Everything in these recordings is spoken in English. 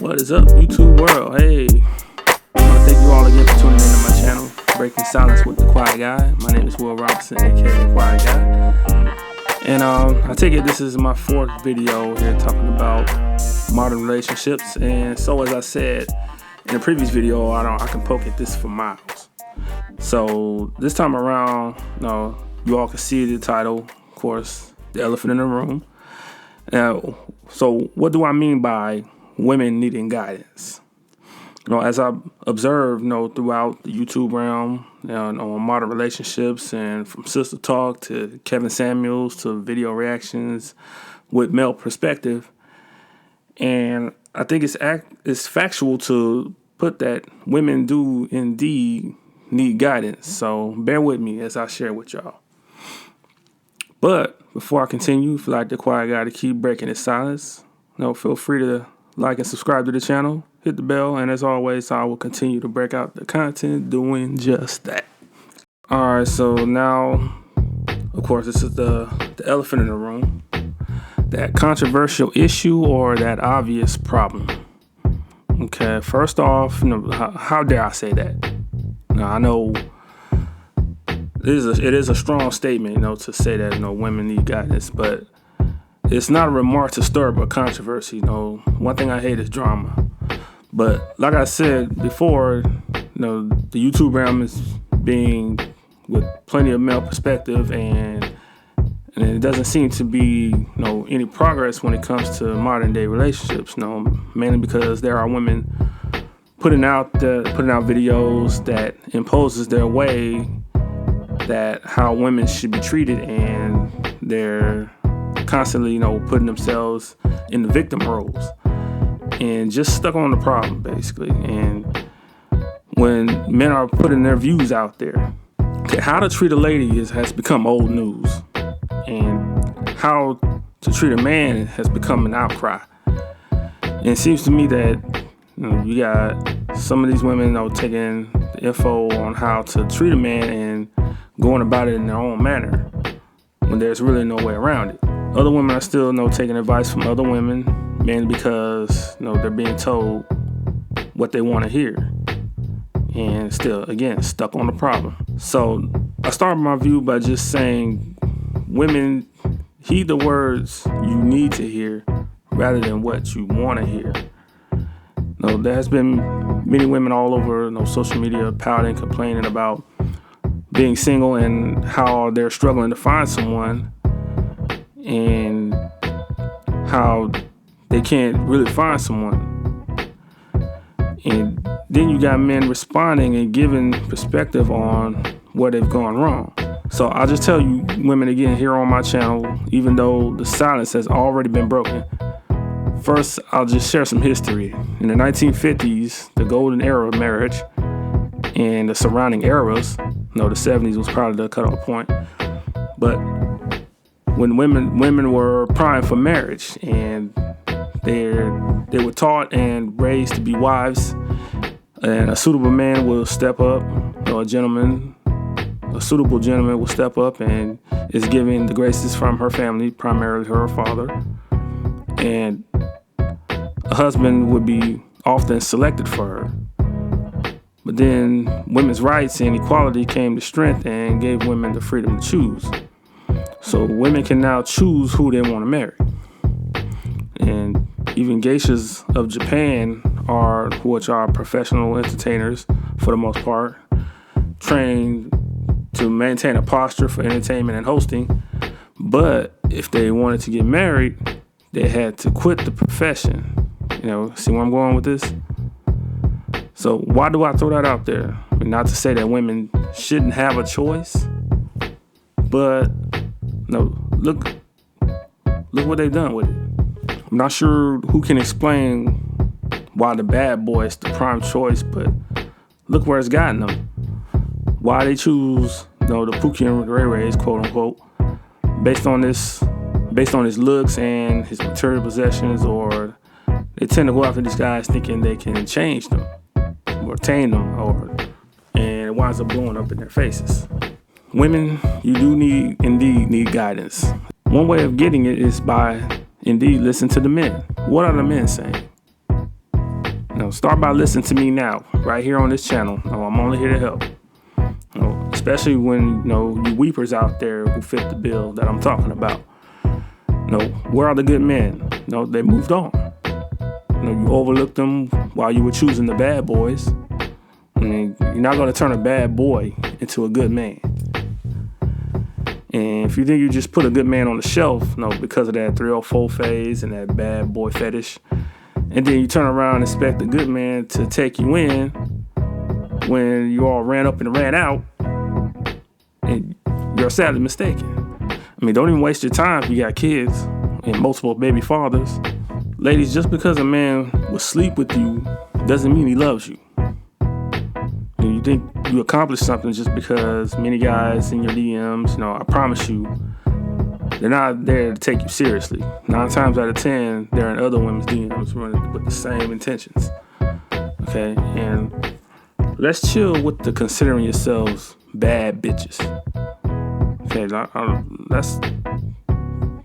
What is up, YouTube world? Hey, I want to thank you all again for tuning into my channel, Breaking Silence with the Quiet Guy. My name is Will Robinson, aka the Quiet Guy. And I take it this is my fourth video here talking about modern relationships. And so as I said in the previous video, I can poke at this for miles. So this time around, you all can see the title, of course, the elephant in the room. Now, so what do I mean by women needing guidance? As I observed, throughout the YouTube realm, on modern relationships, and from Sister Talk to Kevin Samuels to video reactions with male perspective, and I think it's factual to put that women do indeed need guidance. So bear with me as I share with y'all. But before I continue, if you like the Quiet Guy to keep breaking his silence, feel free to like and subscribe to the channel, hit the bell, and as always, I will continue to break out the content doing just that. All right, so now, of course, this is the elephant in the room, that controversial issue or that obvious problem. Okay, first off, how dare I say that? Now, I know it is a strong statement, to say that, women need guidance, but it's not a remark to stir up a controversy. One thing I hate is drama. But like I said before, the YouTube realm is being with plenty of male perspective, and it doesn't seem to be any progress when it comes to modern day relationships. Mainly because there are women putting out videos that imposes their way that how women should be treated, and they're constantly putting themselves in the victim roles and just stuck on the problem, basically. And when men are putting their views out there, how to treat a lady has become old news, and how to treat a man has become an outcry. And it seems to me that you got some of these women taking the info on how to treat a man and going about it in their own manner when there's really no way around it. Other women are still taking advice from other women, mainly because they're being told what they want to hear, and still, again, stuck on the problem. So I started my view by just saying, women, heed the words you need to hear rather than what you want to hear. There has been many women all over social media pouting, complaining about being single and how they're struggling to find someone, and how they can't really find someone. And then you got men responding and giving perspective on where they've gone wrong. So I'll just tell you women again here on my channel, even though the silence has already been broken. First, I'll just share some history. In the 1950s, the golden era of marriage and the surrounding eras, the 70s was probably the cutoff point, but when women were primed for marriage, and they were taught and raised to be wives, and a suitable man will step up, a suitable gentleman will step up and is giving the graces from her family, primarily her father, and a husband would be often selected for her. But then women's rights and equality came to strength and gave women the freedom to choose. So women can now choose who they want to marry. And even geishas of Japan which are professional entertainers for the most part, trained to maintain a posture for entertainment and hosting. But if they wanted to get married, they had to quit the profession. See where I'm going with this? So why do I throw that out there? Not to say that women shouldn't have a choice, but look what they've done with it. I'm not sure who can explain why the bad boy is the prime choice, but look where it's gotten them. Why they choose the Pookie and Ray Rays, quote unquote, based on his looks and his material possessions, or they tend to go after these guys thinking they can change them or tame them, and it winds up blowing up in their faces. Women, you do indeed need guidance. One way of getting it is by indeed listen to the men. What are the men saying? Start by listening to me now, right here on this channel. I'm only here to help. Especially when you weepers out there who fit the bill that I'm talking about. Where are the good men? They moved on. You overlooked them while you were choosing the bad boys. You're not going to turn a bad boy into a good man. And if you think you just put a good man on the shelf, because of that 304 phase and that bad boy fetish, and then you turn around and expect the good man to take you in when you all ran up and ran out, and you're sadly mistaken. Don't even waste your time if you got kids and multiple baby fathers. Ladies, just because a man will sleep with you doesn't mean he loves you. You think you accomplished something just because many guys in your DMs, I promise you, they're not there to take you seriously. 9 times out of 10, they're in other women's DMs running with the same intentions. Okay, and let's chill with the considering yourselves bad bitches. Okay,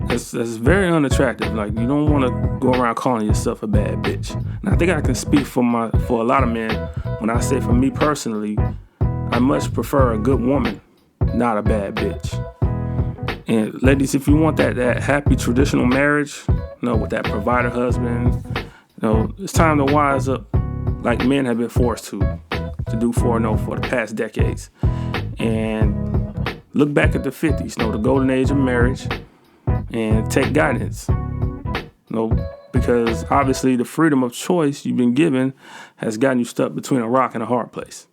that's very unattractive. You don't want to go around calling yourself a bad bitch. And I think I can speak for a lot of men when I say, for me personally, I much prefer a good woman, not a bad bitch. And ladies, if you want that happy traditional marriage, with that provider husband, it's time to wise up, like men have been forced to do for the past decades. And look back at the 50s, the golden age of marriage, and take guidance. Because obviously the freedom of choice you've been given has gotten you stuck between a rock and a hard place.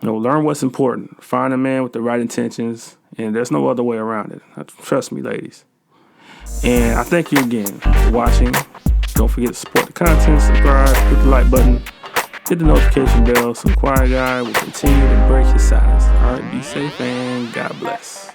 Learn what's important. Find a man with the right intentions, and there's no other way around it. Trust me, ladies. And I thank you again for watching. Don't forget to support the content, subscribe, hit the like button, hit the notification bell so Quiet Guy will continue to break his silence. All right, be safe and God bless.